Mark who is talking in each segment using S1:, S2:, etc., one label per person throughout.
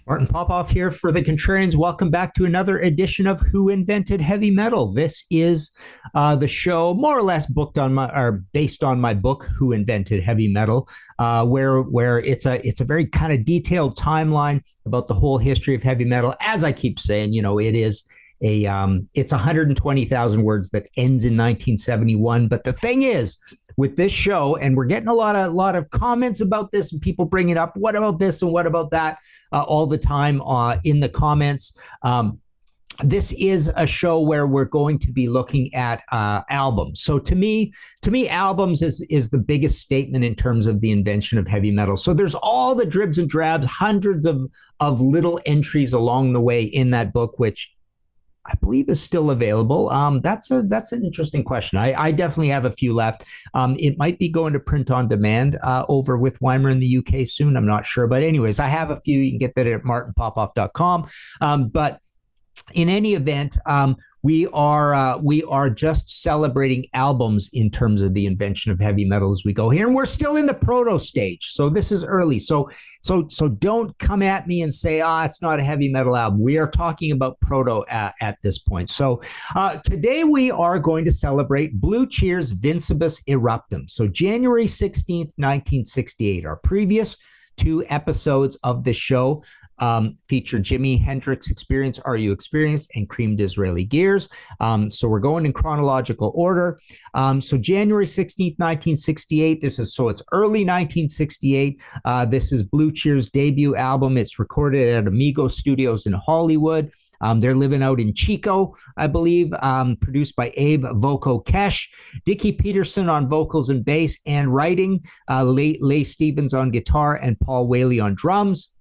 S1: Martin Popoff here for the Contrarians. Welcome back to another edition of Who Invented Heavy Metal. This is the show more or less based on my book, Who Invented Heavy Metal, where it's a very kind of detailed timeline about the whole history of heavy metal. As I keep saying, it's 120,000 words that ends in 1971. But the thing is, with this show, and we're getting a lot of comments about this, and people bring it up. What about this and what about that? All the time in the comments. This is a show where we're going to be looking at albums. So to me, albums is the biggest statement in terms of the invention of heavy metal. So there's all the dribs and drabs, hundreds of little entries along the way in that book, which I believe is still available. That's an interesting question. I definitely have a few left. It might be going to print on demand over with Weimer in the UK soon. I'm not sure. But anyways, I have a few. You can get that at martinpopoff.com. But in any event, we are just celebrating albums in terms of the invention of heavy metal as we go here, and we're still in the proto stage. So this is early. So don't come at me and say, it's not a heavy metal album. We are talking about proto at this point. So today we are going to celebrate Blue Cheer's Vincebus Eruptum. So January 16th, 1968. Our previous two episodes of the show feature Jimi Hendrix Experience, Are You Experienced, and Cream Disraeli Gears. So we're going in chronological order. So January 16th, 1968, it's early 1968. This is Blue Cheer's debut album. It's recorded at Amigo Studios in Hollywood. They're living out in Chico, I believe, produced by Abe Voco Kesh, Dickie Peterson on vocals and bass and writing, Leigh Stevens on guitar, and Paul Whaley on drums.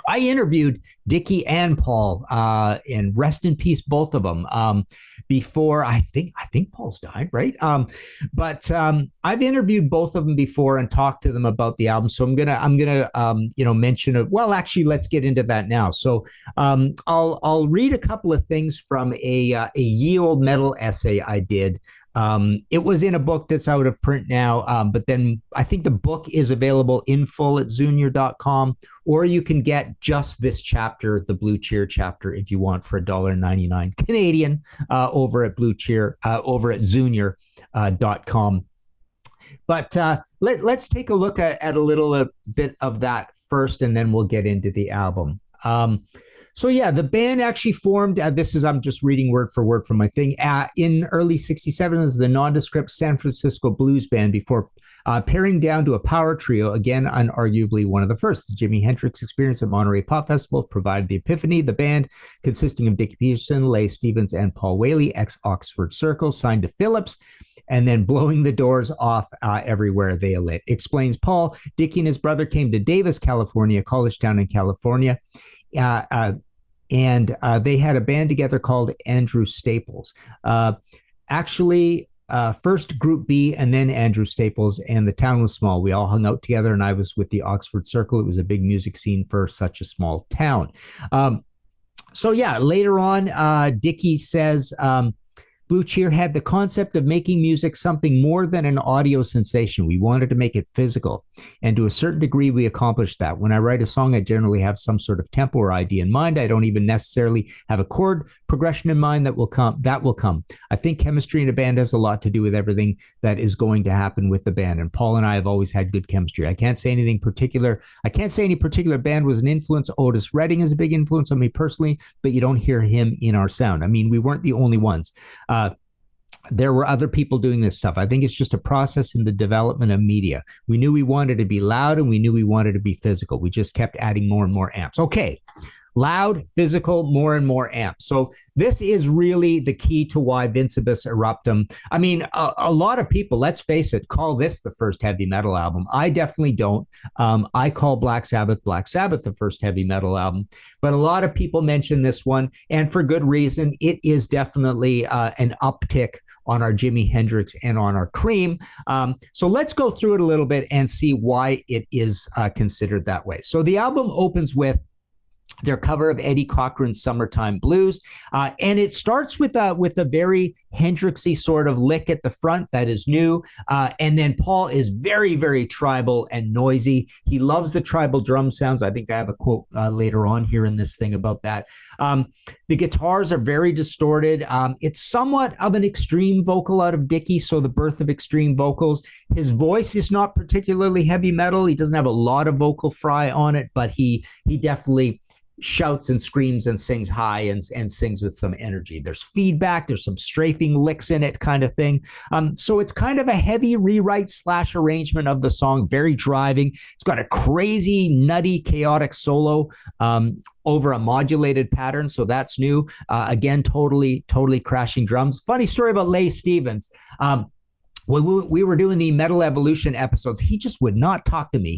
S1: I interviewed Dickie and Paul, and rest in peace, both of them. Before I think Paul's died, right? But I've interviewed both of them before and talked to them about the album. So I'm gonna mention it. Well, actually, let's get into that now. So I'll read a couple of things from a ye old metal essay I did. It was in a book that's out of print now, but then I think the book is available in full at Zunior.com, or you can get just this chapter, the Blue Cheer chapter, if you want, for $1.99 Canadian over at Blue Cheer, over at Zunior.com. But let's take a look at a little bit of that first, and then we'll get into the album. So yeah, the band actually formed, I'm just reading word for word from my thing, in early 67 as the nondescript San Francisco blues band before paring down to a power trio, again, unarguably one of the first. The Jimi Hendrix Experience at Monterey Pop Festival provided the epiphany. The band, consisting of Dickie Peterson, Leigh Stevens, and Paul Whaley, ex-Oxford Circle, signed to Phillips, and then blowing the doors off everywhere they lit. Explains Paul. Dickie and his brother came to Davis, California, a college town in California, and they had a band together called Andrew Staples. First Group B and then Andrew Staples, and the town was small. We all hung out together, and I was with the Oxford Circle. It was a big music scene for such a small town. So yeah, later on, Dickie says, Blue Cheer had the concept of making music something more than an audio sensation. We wanted to make it physical, and to a certain degree, we accomplished that. When I write a song, I generally have some sort of tempo or idea in mind. I don't even necessarily have a chord progression in mind that will come. I think chemistry in a band has a lot to do with everything that is going to happen with the band, and Paul and I have always had good chemistry. I can't say anything particular. I can't say any particular band was an influence. Otis Redding is a big influence on me personally, but you don't hear him in our sound. I mean, we weren't the only ones. There were other people doing this stuff. I think it's just a process in the development of media. We knew we wanted to be loud, and we knew we wanted to be physical. We just kept adding more and more amps. Okay. Loud, physical, more and more amps. So this is really the key to why Vincebus Eruptum. I mean, a lot of people, let's face it, call this the first heavy metal album. I definitely don't. I call Black Sabbath the first heavy metal album. But a lot of people mention this one, and for good reason. It is definitely an uptick on our Jimi Hendrix and on our Cream. So let's go through it a little bit and see why it is considered that way. So the album opens with their cover of Eddie Cochran's Summertime Blues. And it starts with a very Hendrixy sort of lick at the front that is new. And then Paul is very, very tribal and noisy. He loves the tribal drum sounds. I think I have a quote later on here in this thing about that. The guitars are very distorted. It's somewhat of an extreme vocal out of Dickie, so the birth of extreme vocals. His voice is not particularly heavy metal. He doesn't have a lot of vocal fry on it, but he definitely shouts and screams and sings high and sings with some energy. There's feedback, there's some strafing licks in it kind of thing. So it's kind of a heavy rewrite / arrangement of the song, very driving. It's got a crazy, nutty, chaotic solo over a modulated pattern, so that's new. Again, totally crashing drums. Funny story about Leigh Stevens. When we were doing the Metal Evolution episodes, he just would not talk to me.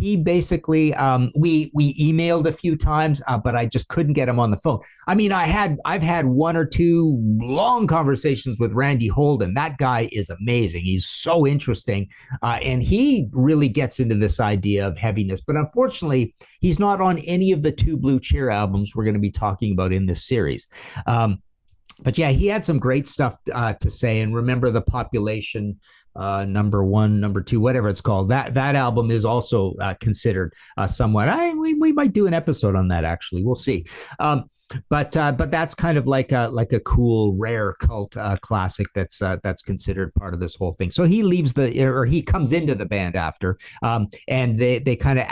S1: He basically, we emailed a few times, but I just couldn't get him on the phone. I mean, I've had 1 or 2 long conversations with Randy Holden. That guy is amazing. He's so interesting, and he really gets into this idea of heaviness. But unfortunately, he's not on any of the 2 Blue Cheer albums we're going to be talking about in this series. But yeah, he had some great stuff to say. And remember the Population number 1, number 2, whatever it's called. That album is also considered somewhat. We might do an episode on that, actually. We'll see. But that's kind of like a cool, rare cult classic that's considered part of this whole thing. So he leaves he comes into the band after, and they kind of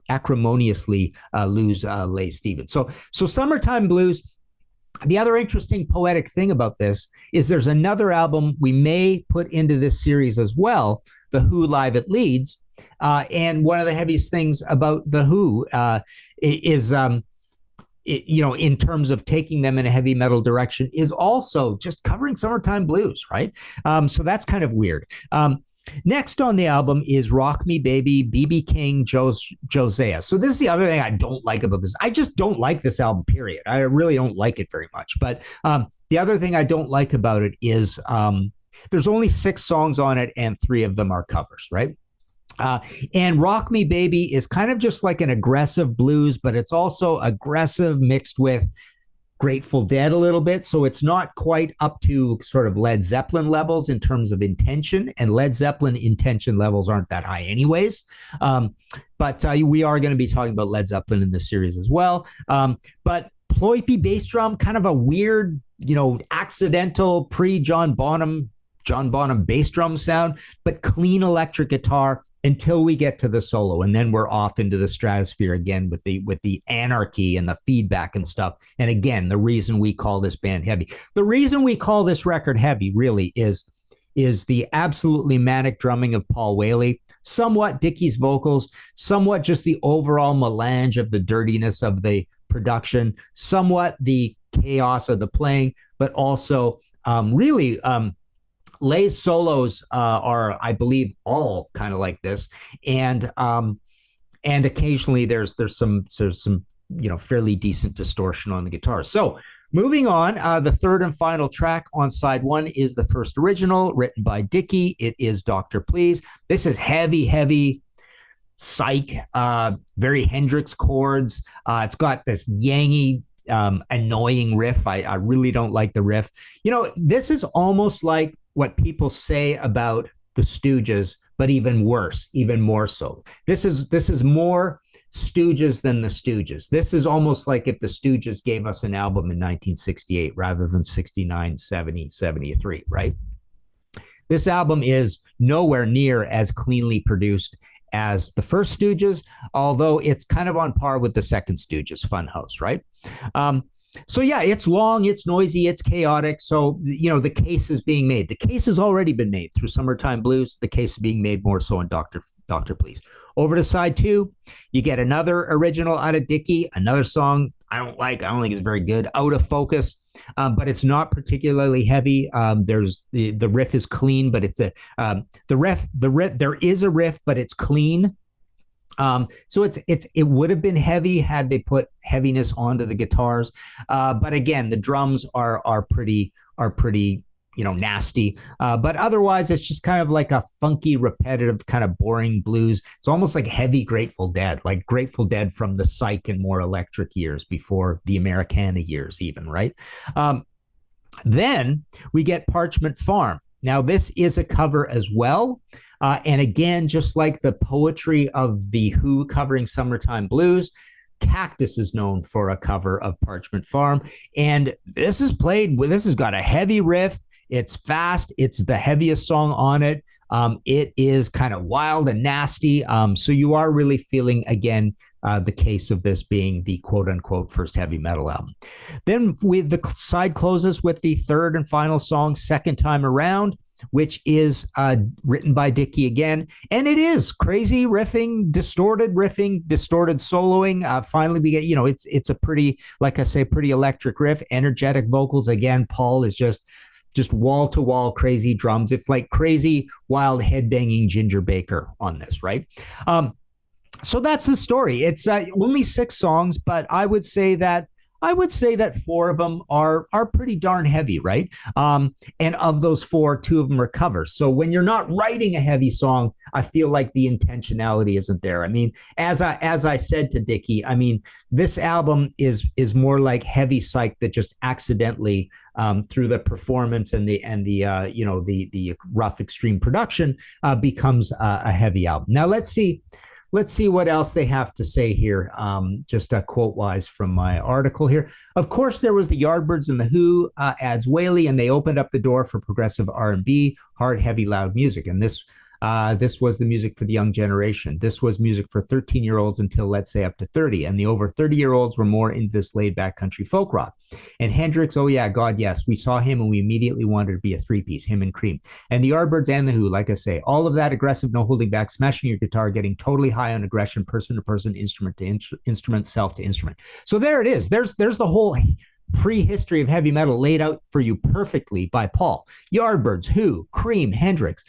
S1: acrimoniously lose Leigh Stevens. So Summertime Blues. The other interesting poetic thing about this is there's another album we may put into this series as well, The Who Live at Leeds. And one of the heaviest things about The Who is, in terms of taking them in a heavy metal direction, is also just covering Summertime Blues, right? So that's kind of weird. Next on the album is Rock Me Baby, B.B. King, Josiah. So this is the other thing I don't like about this. I just don't like this album, period. I really don't like it very much. But the other thing I don't like about it is there's only 6 songs on it and 3 of them are covers, right? And Rock Me Baby is kind of just like an aggressive blues, but it's also aggressive mixed with Grateful Dead a little bit. So it's not quite up to sort of Led Zeppelin levels in terms of intention, and Led Zeppelin intention levels aren't that high anyways. But we are going to be talking about Led Zeppelin in this series as well. But ploipy bass drum, kind of a weird, accidental pre-John Bonham bass drum sound, but clean electric guitar until we get to the solo, and then we're off into the stratosphere again with the anarchy and the feedback and stuff. And again, the reason we call this band heavy, the reason we call this record heavy, really is the absolutely manic drumming of Paul Whaley, somewhat Dickie's vocals, somewhat just the overall melange of the dirtiness of the production, somewhat the chaos of the playing, but also really. Leigh's solos are, I believe, all kind of like this, and occasionally there's some fairly decent distortion on the guitar. So moving on, the third and final track on side 1 is the first original written by Dickie. It is Dr. Please. This is heavy psych, very Hendrix chords. It's got this yangy, annoying riff. I really don't like the riff. This is almost like what people say about the Stooges, but even worse, even more so. This is more Stooges than the Stooges. This is almost like if the Stooges gave us an album in 1968 rather than 69, 70, 73, right? This album is nowhere near as cleanly produced as the first Stooges, although it's kind of on par with the second Stooges, Funhouse, right? So yeah, it's long, it's noisy, it's chaotic. So, the case is being made. The case has already been made through Summertime Blues. The case is being made more so on Dr. Please. Over to side 2, you get another original out of Dickie, another song I don't think it's very good, Out of Focus, but it's not particularly heavy. There's the riff is clean, but it's the riff, there is a riff, but it's clean. So it would have been heavy had they put heaviness onto the guitars. But again, the drums are pretty nasty. But otherwise, it's just kind of like a funky, repetitive, kind of boring blues. It's almost like heavy Grateful Dead, like Grateful Dead from the psych and more electric years before the Americana years even, right? Then we get Parchment Farm. Now, this is a cover as well. And again, just like the poetry of The Who covering Summertime Blues, Cactus is known for a cover of Parchment Farm. And this has got a heavy riff. It's fast. It's the heaviest song on it. It is kind of wild and nasty. So you are really feeling, again, the case of this being the quote unquote first heavy metal album. Then the side closes with the third and final song, Second Time Around, which is written by Dickie again. And it is crazy riffing, distorted soloing. Finally, we get, it's a pretty, like I say, pretty electric riff, energetic vocals. Again, Paul is just wall-to-wall crazy drums. It's like crazy, wild, head-banging Ginger Baker on this, right? So that's the story. It's only 6 songs, but I would say that 4 of them are pretty darn heavy, right? And of those 4, 2 of them are covers. So when you're not writing a heavy song, I feel like the intentionality isn't there. I mean, as I said to Dickie, I mean, this album is more like heavy psych that just accidentally through the performance and the rough extreme production becomes a heavy album. Now let's see what else they have to say here, just quote-wise from my article here. Of course, there was the Yardbirds and the Who, adds Whaley, and they opened up the door for progressive R&B, hard, heavy, loud music. And this was the music for the young generation. This was music for 13-year-olds until, let's say, up to 30. And the over 30-year-olds were more into this laid-back country folk rock. And Hendrix, oh yeah, God, yes. We saw him and we immediately wanted to be a 3-piece, him and Cream. And the Yardbirds and the Who, like I say, all of that aggressive, no holding back, smashing your guitar, getting totally high on aggression, person to person, instrument to instrument, self to instrument. So there it is. There's the whole prehistory of heavy metal laid out for you perfectly by Paul. Yardbirds, Who, Cream, Hendrix.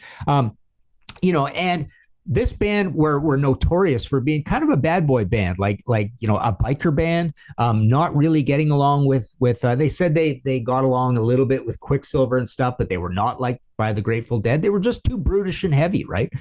S1: And this band were notorious for being kind of a bad boy band, like a biker band, not really getting along with they said they got along a little bit with Quicksilver and stuff, but they were not liked by the Grateful Dead. They were just too brutish and heavy, right?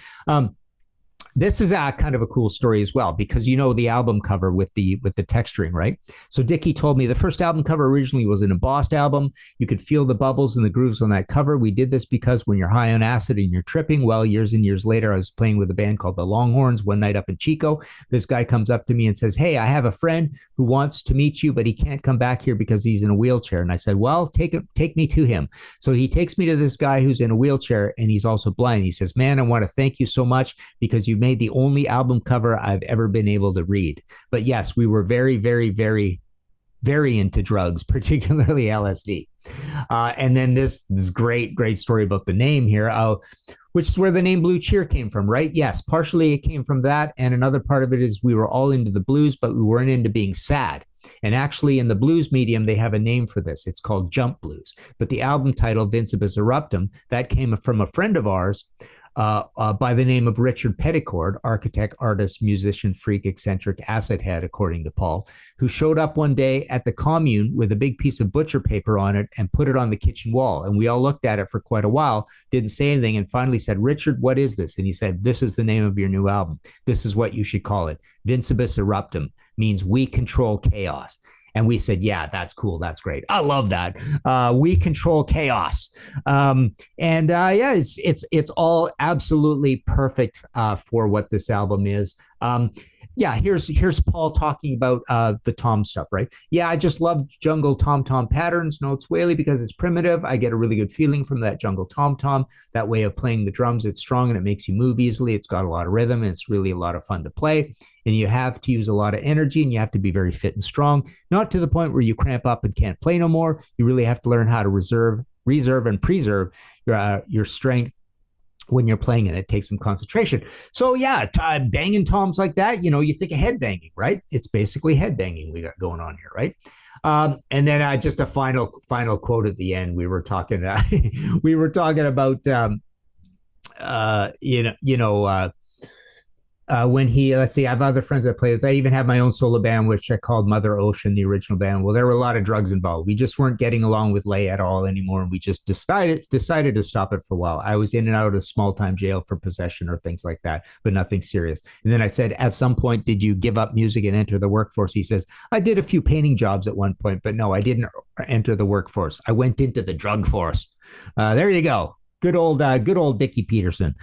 S1: This is kind of a cool story as well, because the album cover with the texturing, right? So Dickie told me the first album cover originally was an embossed album. You could feel the bubbles and the grooves on that cover. We did this because when you're high on acid and you're tripping, well, years and years later, I was playing with a band called the Longhorns one night up in Chico. This guy comes up to me and says, "Hey, I have a friend who wants to meet you, but he can't come back here because he's in a wheelchair." And I said, "Well, take me to him." So he takes me to this guy who's in a wheelchair and he's also blind. He says, "Man, I want to thank you so much because you made the only album cover I've ever been able to read." But yes, we were very, very, very, very into drugs, particularly LSD. And then this great story about the name here, which is where the name Blue Cheer came from, right? Yes, partially it came from that. And another part of it is we were all into the blues, but we weren't into being sad. And actually in the blues medium, they have a name for this. It's called jump blues. But the album title, Vincebus Eruptum, that came from a friend of ours by the name of Richard Petticord, architect, artist, musician, freak, eccentric, asset head, according to Paul, who showed up one day at the commune with a big piece of butcher paper on it and put it on the kitchen wall. And we all looked at it for quite a while, didn't say anything, and finally said, "Richard, what is this?" And he said, "This is the name of your new album. This is what you should call it. Vincebus Eruptum means we control chaos." And we said, "Yeah, that's cool. That's great. I love that. We control chaos." It's all absolutely perfect for what this album is. Here's Paul talking about the tom stuff, right? "Yeah, I just love jungle tom-tom patterns," notes Whaley, "because it's primitive. I get a really good feeling from that jungle tom-tom, that way of playing the drums. It's strong and it makes you move easily. It's got a lot of rhythm and it's really a lot of fun to play. And you have to use a lot of energy and you have to be very fit and strong, not to the point where you cramp up and can't play no more. You really have to learn how to reserve and preserve your strength when you're playing, and it takes some concentration." So yeah, banging toms like that, you think of head banging, right? It's basically head banging we got going on here, right? And then just a final quote at the end. We were talking about When he, let's see, I have other friends I play with. I even have my own solo band, which I called Mother Ocean, the original band. Well, there were a lot of drugs involved. We just weren't getting along with Lay at all anymore, and we just decided to stop it for a while. I was in and out of small time jail for possession or things like that, but nothing serious. And then I said, at some point, did you give up music and enter the workforce? He says, I did a few painting jobs at one point, but no, I didn't enter the workforce. I went into the drug force. There you go. Good old Dickie Peterson.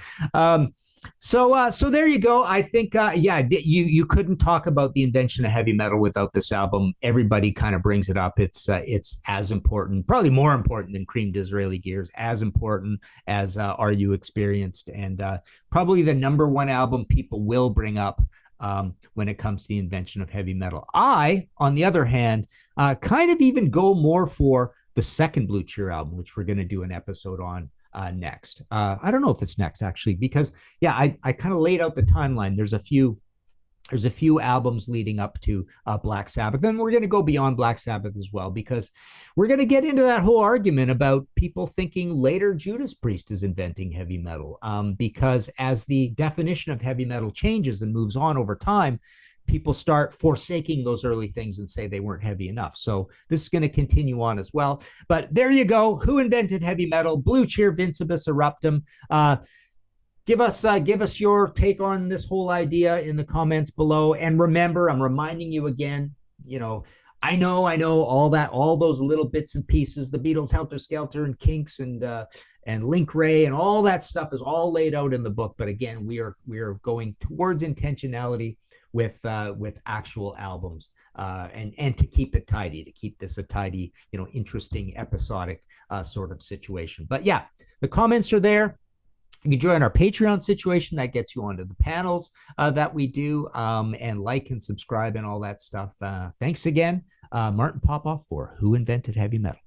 S1: So there you go. I think, you couldn't talk about the invention of heavy metal without this album. Everybody kind of brings it up. It's as important, probably more important than Cream Disraeli Gears, as important as Are You Experienced, and probably the number one album people will bring up when it comes to the invention of heavy metal. I, on the other hand, kind of even go more for the second Blue Cheer album, which we're going to do an episode on next. I don't know if it's next actually, because I kind of laid out the timeline. There's a few albums leading up to Black Sabbath, and we're going to go beyond Black Sabbath as well, because we're going to get into that whole argument about people thinking later Judas Priest is inventing heavy metal, because as the definition of heavy metal changes and moves on over time, people start forsaking those early things and say they weren't heavy enough. So this is going to continue on as well. But there you go. Who invented heavy metal? Blue Cheer, Vincebus, Eruptum. Give us your take on this whole idea in the comments below. And remember, I'm reminding you again, I know all those little bits and pieces, the Beatles, Helter Skelter, and Kinks, and Link Ray, and all that stuff is all laid out in the book. But again, we are going towards intentionality with actual albums, and to keep it tidy, to keep this a tidy, interesting, episodic sort of situation. But yeah, the comments are there. You can join our Patreon situation. That gets you onto the panels that we do, and like and subscribe and all that stuff. Thanks again, Martin Popoff, for Who Invented Heavy Metal.